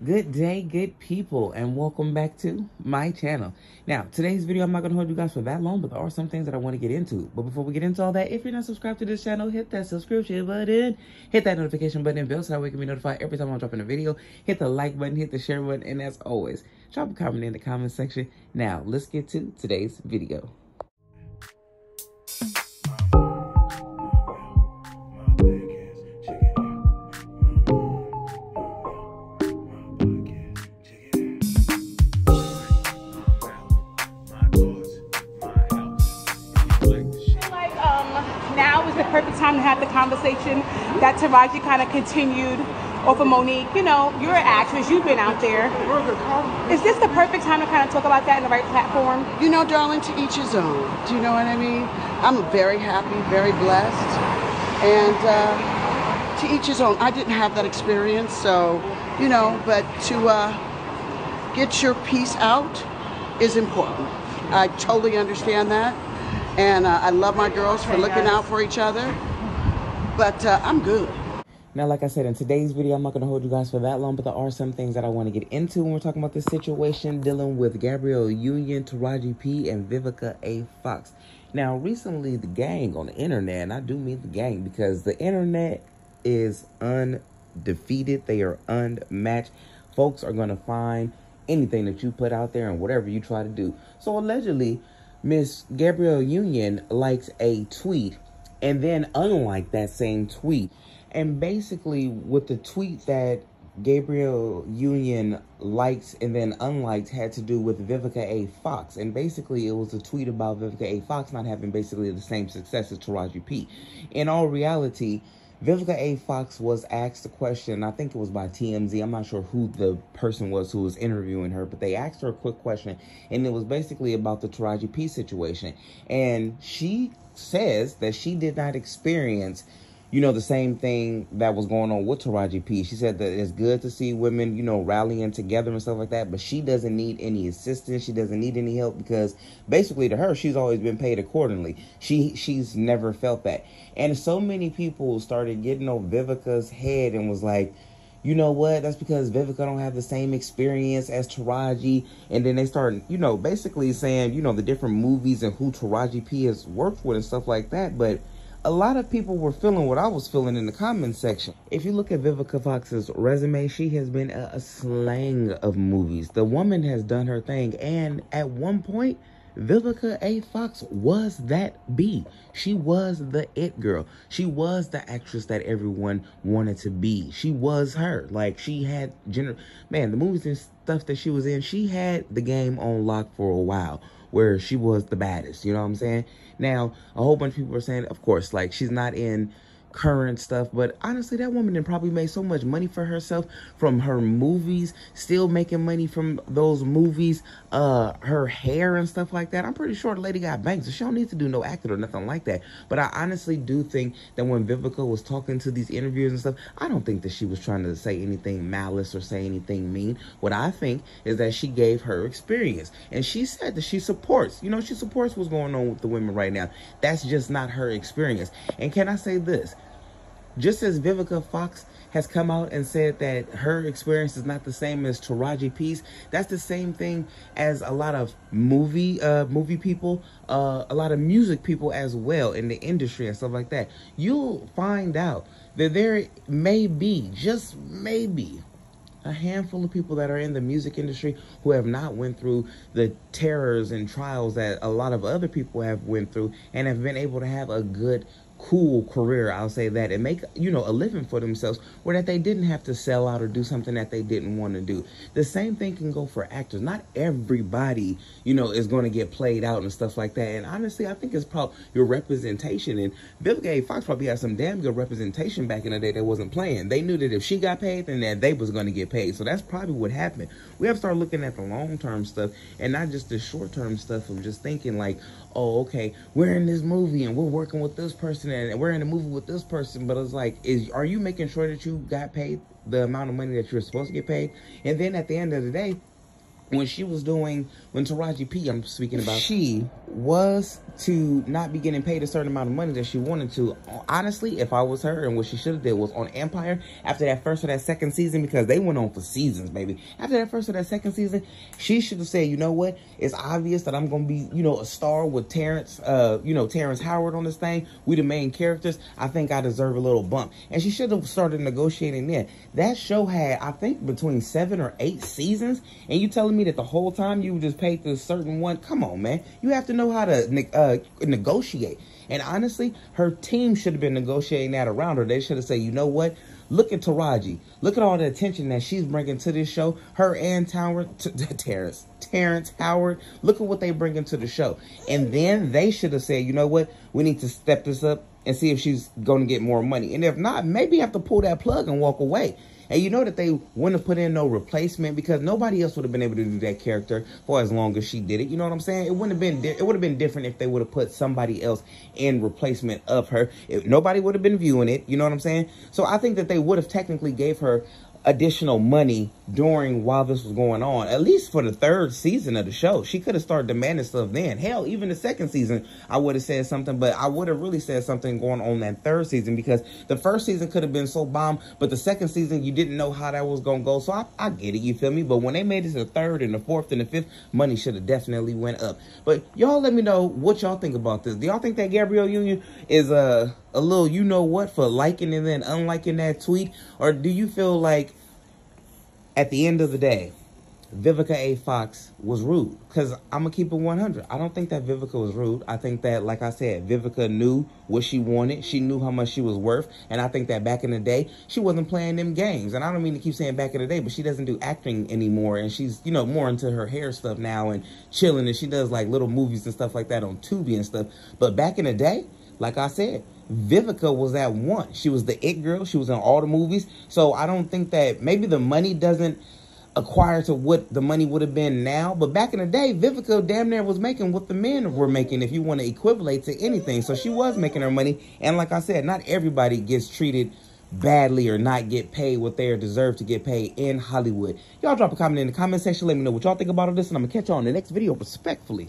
Good day, good people, and welcome back to my channel. Now, today's video, I'm not going to hold you guys for that long, but there are some things that I want to get into. But before we get into all that, if you're not subscribed to this channel, hit that subscription button, hit that notification button and bell so that way you can be notified every time I'm dropping a video. Hit the like button, hit the share button, and as always, drop a comment in the comment section. Now, let's get to today's video. Now is the perfect time to have the conversation that Taraji kind of continued off of Monique. You know, you're an actress, you've been out there. Is this the perfect time to kind of talk about that in the right platform? You know, darling, to each his own. Do you know what I mean? I'm very happy, very blessed, and to each his own. I didn't have that experience, so, you know, but to get your piece out is important. I totally understand that. And I love my girls for looking out for each other. But I'm good. Now, like I said, in today's video, I'm not going to hold you guys for that long, but there are some things that I want to get into when we're talking about this situation dealing with Gabrielle Union, Taraji P, and Vivica A Fox. Now, recently, the gang on the internet, and I do mean the gang because the internet is undefeated. They are unmatched. Folks are going to find anything that you put out there and whatever you try to do. So, allegedly, Miss Gabrielle Union likes a tweet and then unlike that same tweet. And basically with the tweet that Gabrielle Union likes and then unliked had to do with Vivica A Fox. And basically it was a tweet about Vivica A Fox not having basically the same success as Taraji P. In all reality, Vivica A Fox was asked a question, I think it was by TMZ. I'm not sure who the person was who was interviewing her, but they asked her a quick question, and it was basically about the Taraji P situation. And she says that she did not experience, you know, the same thing that was going on with Taraji P. She said that it's good to see women, you know, rallying together and stuff like that, but she doesn't need any assistance. She doesn't need any help because basically to her, she's always been paid accordingly. She's never felt that. And so many people started getting on Vivica's head and was like, you know what, that's because Vivica don't have the same experience as Taraji. And then they started, you know, basically saying, you know, the different movies and who Taraji P has worked with and stuff like that. But a lot of people were feeling what I was feeling in the comment section. If you look at Vivica Fox's resume, she has been a slang of movies. The woman has done her thing. And at one point, Vivica A Fox was that B. She was the it girl. She was the actress that everyone wanted to be. She was her. Like, she had man, the movies and stuff that she was in, she had the game on lock for a while, where she was the baddest, you know what I'm saying? Now, a whole bunch of people are saying, of course, like, she's not in current stuff, but honestly, that woman then probably made so much money for herself from her movies, still making money from those movies, her hair and stuff like that. I'm pretty sure the lady got banks, so she don't need to do no acting or nothing like that. But I honestly do think that when Vivica was talking to these interviews and stuff, I don't think that she was trying to say anything malice or say anything mean. What I think is that she gave her experience, and she said that she supports, you know, she supports what's going on with the women right now. That's just not her experience. And can I say this? Just as Vivica Fox has come out and said that her experience is not the same as Taraji P's, that's the same thing as a lot of movie people, a lot of music people as well in the industry and stuff like that. You'll find out that there may be, just maybe, a handful of people that are in the music industry who have not went through the terrors and trials that a lot of other people have went through and have been able to have a good, cool career, I'll say that, and make, you know, a living for themselves, where that they didn't have to sell out or do something that they didn't want to do. The same thing can go for actors. Not everybody, you know, is going to get played out and stuff like that. And honestly, I think it's probably your representation. And Vivica A Fox probably had some damn good representation back in the day that wasn't playing. They knew that if she got paid, then that they was going to get paid. So that's probably what happened. We have to start looking at the long-term stuff and not just the short-term stuff of just thinking like, oh, okay, we're in this movie and we're working with this person and we're in a movie with this person. But it's like, are you making sure that you got paid the amount of money that you're supposed to get paid? And then at the end of the day, when she was doing, when Taraji P, I'm speaking about, she was to not be getting paid a certain amount of money that she wanted to. Honestly, if I was her, and what she should have did was on Empire, after that first or that second season, because they went on for seasons, baby. After that first or that second season, she should have said, you know what? It's obvious that I'm going to be, you know, a star with Terrence, Terrence Howard on this thing. We the main characters. I think I deserve a little bump. And she should have started negotiating then. That show had, I think, between 7 or 8 seasons, and you telling me that the whole time you just paid this certain one? Come on, man. You have to know how to negotiate. And honestly, her team should have been negotiating that around her. They should have said, you know what? Look at Taraji. Look at all the attention that she's bringing to this show. Her and Terrence Howard. Look at what they bring into the show. And then they should have said, you know what? We need to step this up and see if she's going to get more money. And if not, maybe you have to pull that plug and walk away. And you know that they wouldn't have put in no replacement, because nobody else would have been able to do that character for as long as she did it. You know what I'm saying? It wouldn't have been. It would have been different if they would have put somebody else in replacement of her. Nobody would have been viewing it. You know what I'm saying? So I think that they would have technically gave her additional money while this was going on, at least for the 3rd season of the show. She could have started demanding stuff then. Hell, even the 2nd season, I would have said something, but I would have really said something going on that 3rd season, because the 1st season could have been so bomb, but the 2nd season, you didn't know how that was going to go. So I get it, you feel me? But when they made it to the 3rd and the 4th and the 5th, money should have definitely went up. But y'all let me know what y'all think about this. Do y'all think that Gabrielle Union is a little you know what for liking and then unliking that tweet? Or do you feel like at the end of the day, Vivica A Fox was rude? Because I'm going to keep it 100. I don't think that Vivica was rude. I think that, like I said, Vivica knew what she wanted. She knew how much she was worth. And I think that back in the day, she wasn't playing them games. And I don't mean to keep saying back in the day, but she doesn't do acting anymore. And she's, you know, more into her hair stuff now and chilling. And she does like little movies and stuff like that on Tubi and stuff. But back in the day, like I said, Vivica was that one. She was the it girl. She was in all the movies. So I don't think that maybe the money doesn't acquire to what the money would have been now. But back in the day, Vivica damn near was making what the men were making, if you want to equivalent to anything. So she was making her money. And like I said, not everybody gets treated badly or not get paid what they deserve to get paid in Hollywood. Y'all drop a comment in the comment section. Let me know what y'all think about all this, and I'm going to catch y'all in the next video respectfully.